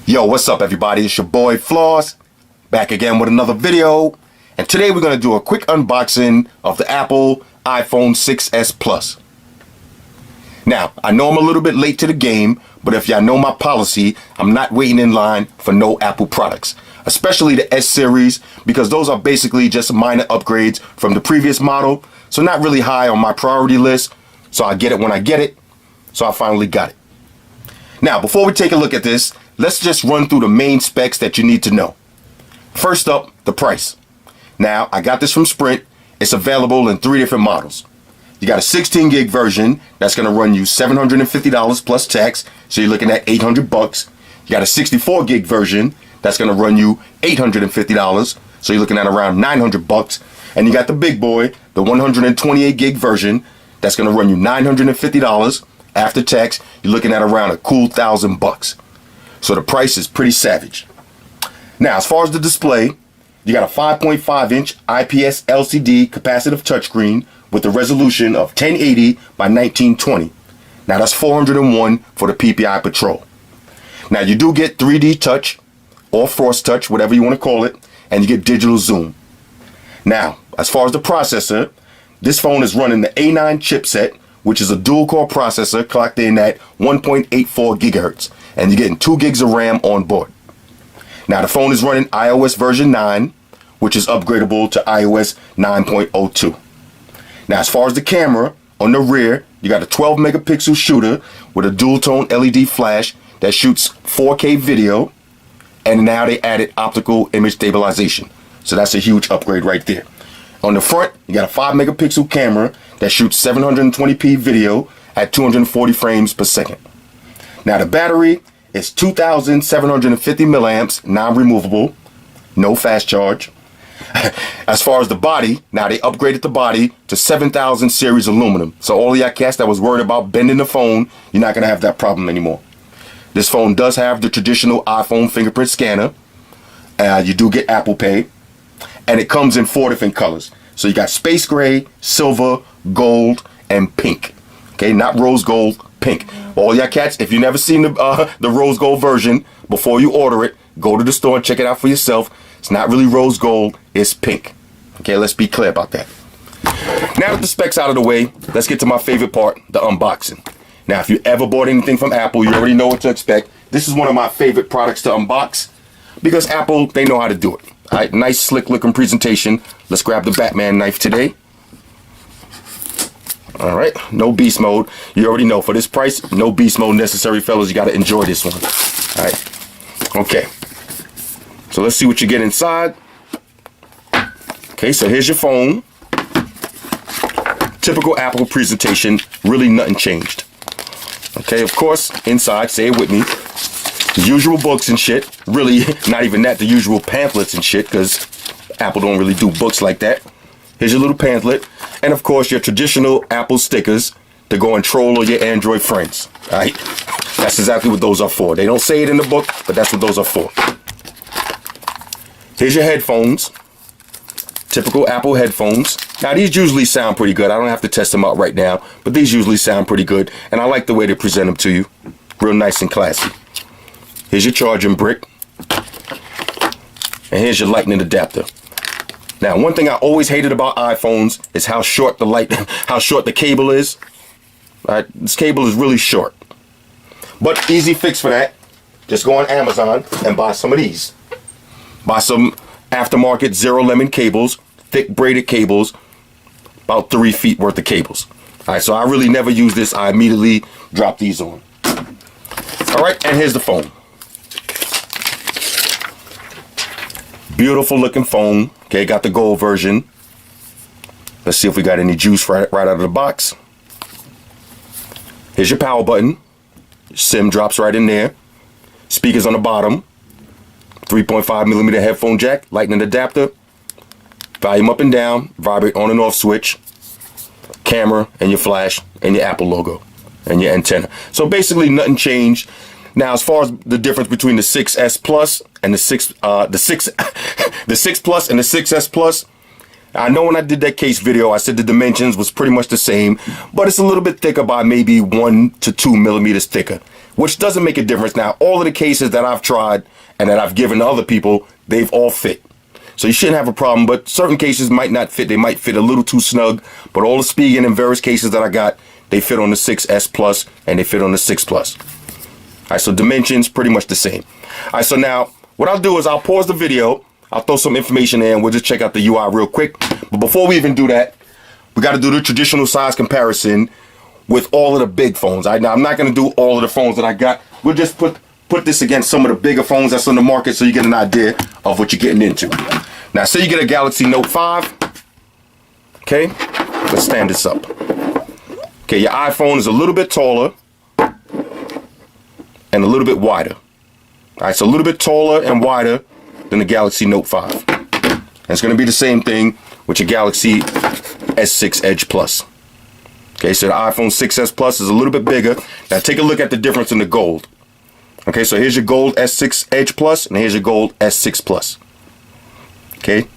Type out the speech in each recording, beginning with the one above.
Yo, what's up everybody? It's your boy Floss, back again with another video. And today we're going to do a quick unboxing of the Apple iPhone 6s Plus. Now, I know I'm a little bit late to the game, but if y'all know my policy, I'm not waiting in line for no Apple products. Especially the S series, because those are basically just minor upgrades from the previous model. So not really high on my priority list. So I get it when I get it. So I finally got it. Now, before we take a look at this, let's just run through the main specs that you need to know. First up, the price. Now, I got this from Sprint. It's available in 3 different models. You got a 16 gig version that's going to run you $750 plus tax, so you're looking at 800 bucks. You got a 64 gig version that's going to run you $850, so you're looking at around 900 bucks. And you got the big boy, the 128 gig version that's going to run you $950 after tax. You're looking at around a cool $1,000. So the price is pretty savage. Now, as far as the display, you got a 5.5 inch IPS LCD capacitive touchscreen with a resolution of 1080 by 1920. Now that's 401 for the PPI Patrol. Now you do get 3D touch or Force touch, whatever you want to call it, and you get digital zoom. Now, as far as the processor, this phone is running the A9 chipset, which is a dual core processor clocked in at 1.84 gigahertz, and you're getting 2 gigs of RAM on board. Now the phone is running iOS version 9, which is upgradable to iOS 9.02. Now as far as the camera, on the rear, you got a 12 megapixel shooter with a dual tone LED flash that shoots 4K video, and now they added optical image stabilization. So that's a huge upgrade right there. On the front, you got a 5 megapixel camera that shoots 720p video at 240 frames per second. Now the battery is 2,750 milliamps, non-removable, no fast charge. As far as the body, now they upgraded the body to 7000 series aluminum. So all of y'all cats that was worried about bending the phone, you're not going to have that problem anymore. This phone does have the traditional iPhone fingerprint scanner. You do get Apple Pay. And it comes in 4 different colors. So you got space gray, silver, gold, and pink. Okay, not rose gold, pink. All y'all cats, if you never seen the rose gold version, before you order it, go to the store and check it out for yourself. It's not really rose gold, it's pink. Okay, let's be clear about that. Now that the specs out of the way, let's get to my favorite part, the unboxing. Now, if you ever bought anything from Apple, you already know what to expect. This is one of my favorite products to unbox because Apple, they know how to do it. All right, nice slick looking presentation. Let's grab the Batman knife today. All right, no beast mode. You already know, for this price, no beast mode necessary, fellas. You got to enjoy this one. All right, okay. So let's see what you get inside. Okay, so here's your phone. Typical Apple presentation, really nothing changed. Okay, of course, inside, say it with me, the usual books and shit. Really, not even that, the usual pamphlets and shit, because Apple don't really do books like that. Here's your little pamphlet. And of course, your traditional Apple stickers to go and troll all your Android friends. All right? That's exactly what those are for. They don't say it in the book, but that's what those are for. Here's your headphones. Typical Apple headphones. Now, these usually sound pretty good. I don't have to test them out right now, but these usually sound pretty good. And I like the way they present them to you. Real nice and classy. Here's your charging brick. And here's your lightning adapter. Now, one thing I always hated about iPhones is how short the cable is. This cable is really short. But easy fix for that. Just go on Amazon and buy some of these. Buy some aftermarket Zero Lemon cables, thick braided cables, about 3 feet worth of cables. All right, so I really never use this. I immediately drop these on. All right, and here's the phone. Beautiful looking phone. Okay, got the gold version. Let's see if we got any juice right out of the box. Here's your power button. SIM drops right in there. Speakers on the bottom. 3.5 millimeter headphone jack, lightning adapter, volume up and down, vibrate on and off switch, camera, and your flash, and your Apple logo, and your antenna. So basically nothing changed. Now, as far as the difference between the 6S Plus and the 6 Plus and the 6S Plus, I know when I did that case video, I said the dimensions was pretty much the same, but it's a little bit thicker by maybe 1 to 2 millimeters thicker, which doesn't make a difference. Now, all of the cases that I've tried and that I've given to other people, they've all fit. So you shouldn't have a problem, but certain cases might not fit. They might fit a little too snug, but all the Spigen and various cases that I got, they fit on the 6S Plus and they fit on the 6 Plus. All right, so dimensions pretty much the same. All right, so now what I'll do is I'll pause the video. I'll throw some information in. We'll just check out the UI real quick. But before we even do that, we got to do the traditional size comparison with all of the big phones. All right, now I'm not going to do all of the phones that I got. We'll just put this against some of the bigger phones that's on the market so you get an idea of what you're getting into. Now, say you get a Galaxy Note 5. Okay, let's stand this up. Okay, your iPhone is a little bit taller and a little bit wider. All right, so a little bit taller and wider than the Galaxy Note 5. And it's going to be the same thing with your Galaxy S6 Edge Plus. Okay, so the iPhone 6S Plus is a little bit bigger. Now take a look at the difference in the gold. Okay, so here's your gold S6 Edge Plus and here's your gold S6 Plus. Okay,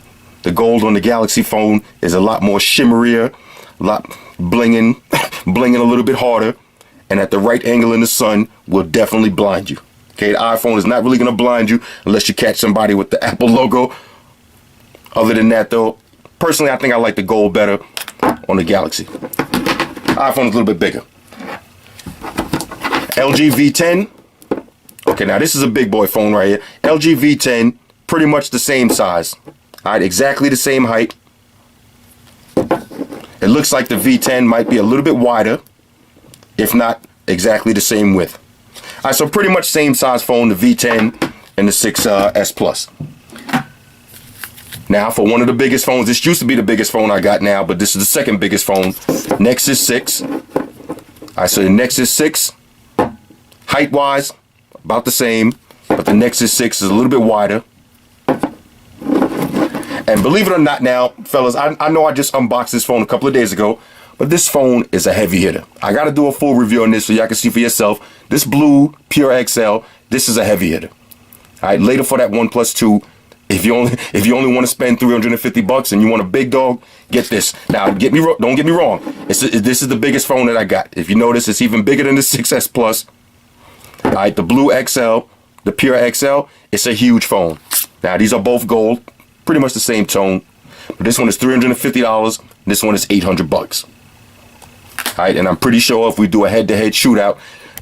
the gold on the Galaxy phone is a lot more shimmerier, a lot blinging, blinging a little bit harder, and at the right angle in the sun will definitely blind you. Okay, the iPhone is not really going to blind you unless you catch somebody with the Apple logo. Other than that, though, personally, I think I like the gold better on the Galaxy. iPhone is a little bit bigger. LG V10. Okay, now this is a big boy phone right here. LG V10, pretty much the same size. All right, exactly the same height. It looks like the V10 might be a little bit wider, if not exactly the same width. All right, so pretty much same size phone, the V10 and the 6S Plus. Now, for one of the biggest phones, this used to be the biggest phone I got now, but this is the second biggest phone, Nexus 6. All right, so the Nexus 6, height-wise, about the same, but the Nexus 6 is a little bit wider. And believe it or not now, fellas, I know I just unboxed this phone a couple of days ago, but this phone is a heavy hitter. I got to do a full review on this so y'all can see for yourself. This blue Pure XL, this is a heavy hitter. All right, later for that OnePlus 2, if you only want to spend $350 and you want a big dog, get this. Now, don't get me wrong. This is the biggest phone that I got. If you notice, it's even bigger than the 6S Plus. All right, the blue XL, the Pure XL, it's a huge phone. Now, these are both gold, pretty much the same tone. But this one is $350. This one is $800. All right, and I'm pretty sure if we do a head-to-head shootout,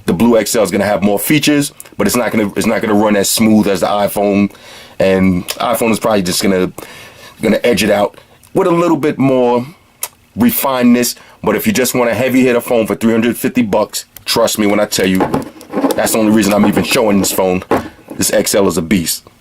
the blue XL is going to have more features, but it's not going to run as smooth as the iPhone. And iPhone is probably just gonna edge it out with a little bit more refinedness. But if you just want a heavy hitter phone for $350, trust me when I tell you, that's the only reason I'm even showing this phone. This XL is a beast. All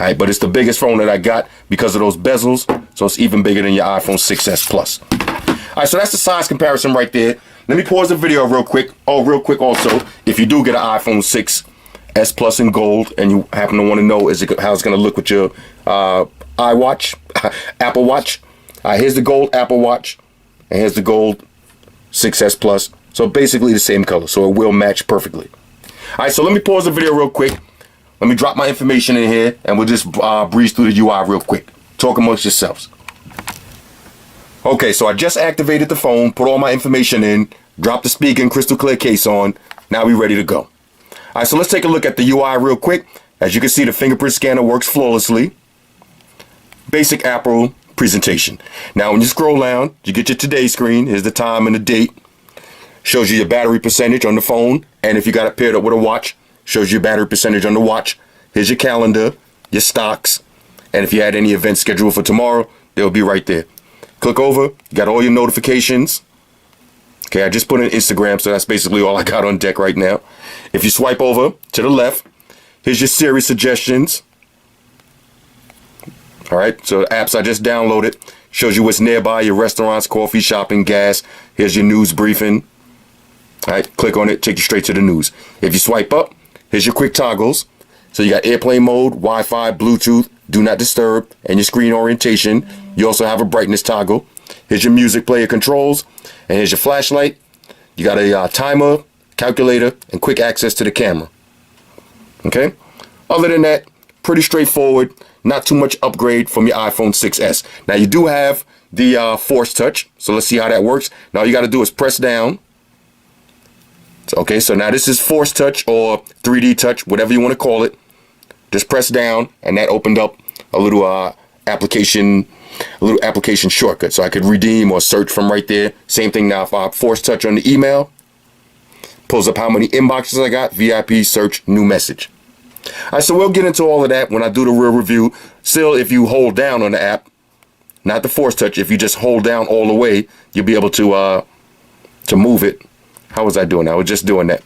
right, but it's the biggest phone that I got because of those bezels, so it's even bigger than your iPhone 6S Plus. All right, so that's the size comparison right there. Let me pause the video real quick. Oh, real quick also, if you do get an iPhone 6S Plus in gold and you happen to want to know how it's going to look with your iWatch, Apple Watch. Here's the gold Apple Watch and here's the gold 6S Plus. So basically the same color, so it will match perfectly. All right, so let me pause the video real quick. Let me drop my information in here and we'll just breeze through the UI real quick. Talk amongst yourselves. Okay, so I just activated the phone, put all my information in, dropped the Spigen crystal clear case on. Now we're ready to go. All right, so let's take a look at the UI real quick. As you can see, the fingerprint scanner works flawlessly. Basic Apple presentation. Now, when you scroll down, you get your today screen. Here's the time and the date. Shows you your battery percentage on the phone. And if you got it paired up with a watch, shows you your battery percentage on the watch. Here's your calendar, your stocks. And if you had any events scheduled for tomorrow, they'll be right there. Click over, you got all your notifications. Okay, I just put in Instagram, so that's basically all I got on deck right now. If you swipe over to the left, here's your Siri suggestions. All right, so the apps I just downloaded shows you what's nearby, your restaurants, coffee, shopping, gas. Here's your news briefing. All right, click on it, take you straight to the news. If you swipe up, here's your quick toggles. So you got airplane mode, Wi-Fi, Bluetooth, do not disturb, and your screen orientation. You also have a brightness toggle. Here's your music player controls, and here's your flashlight. You got a timer, calculator, and quick access to the camera. Okay? Other than that, pretty straightforward. Not too much upgrade from your iPhone 6S. Now you do have the Force Touch, so let's see how that works. Now all you got to do is press down, Okay, so now this is Force Touch or 3D Touch, whatever you want to call it. Just press down, and that opened up a little application shortcut, so I could redeem or search from right there. Same thing now if I Force Touch on the email, pulls up how many inboxes I got, VIP, search, new message. All right, so we'll get into all of that when I do the real review. Still, if you hold down on the app, not the Force Touch, if you just hold down all the way, you'll be able to move it. How was I doing? I was just doing that.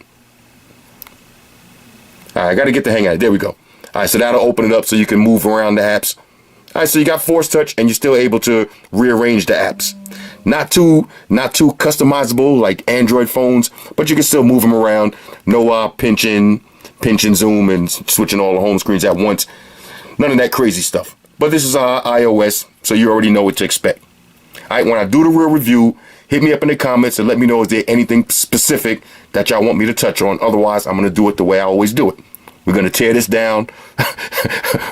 All right, I got to get the hang of it. There we go. All right, so that'll open it up so you can move around the apps. All right, so you got Force Touch, and you're still able to rearrange the apps. Not too customizable like Android phones, but you can still move them around. No pinch and zoom and switching all the home screens at once. None of that crazy stuff. But this is iOS, so you already know what to expect. All right, when I do the real review, hit me up in the comments and let me know is there anything specific that y'all want me to touch on. Otherwise, I'm going to do it the way I always do it. We're going to tear this down.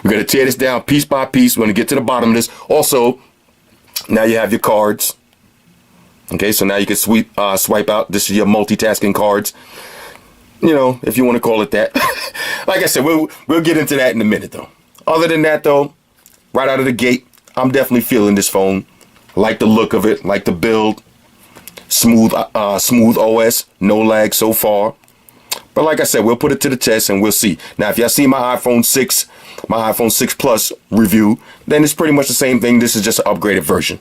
We're going to tear this down piece by piece. We're going to get to the bottom of this. Also, now you have your cards. Okay, so now you can swipe out. This is your multitasking cards. You know, if you want to call it that. Like I said, we'll get into that in a minute, though. Other than that, though, right out of the gate, I'm definitely feeling this phone. Like the look of it, like the build. Smooth OS, no lag so far. But like I said, we'll put it to the test and we'll see. Now, if y'all see my iPhone 6 Plus review, then it's pretty much the same thing. This is just an upgraded version.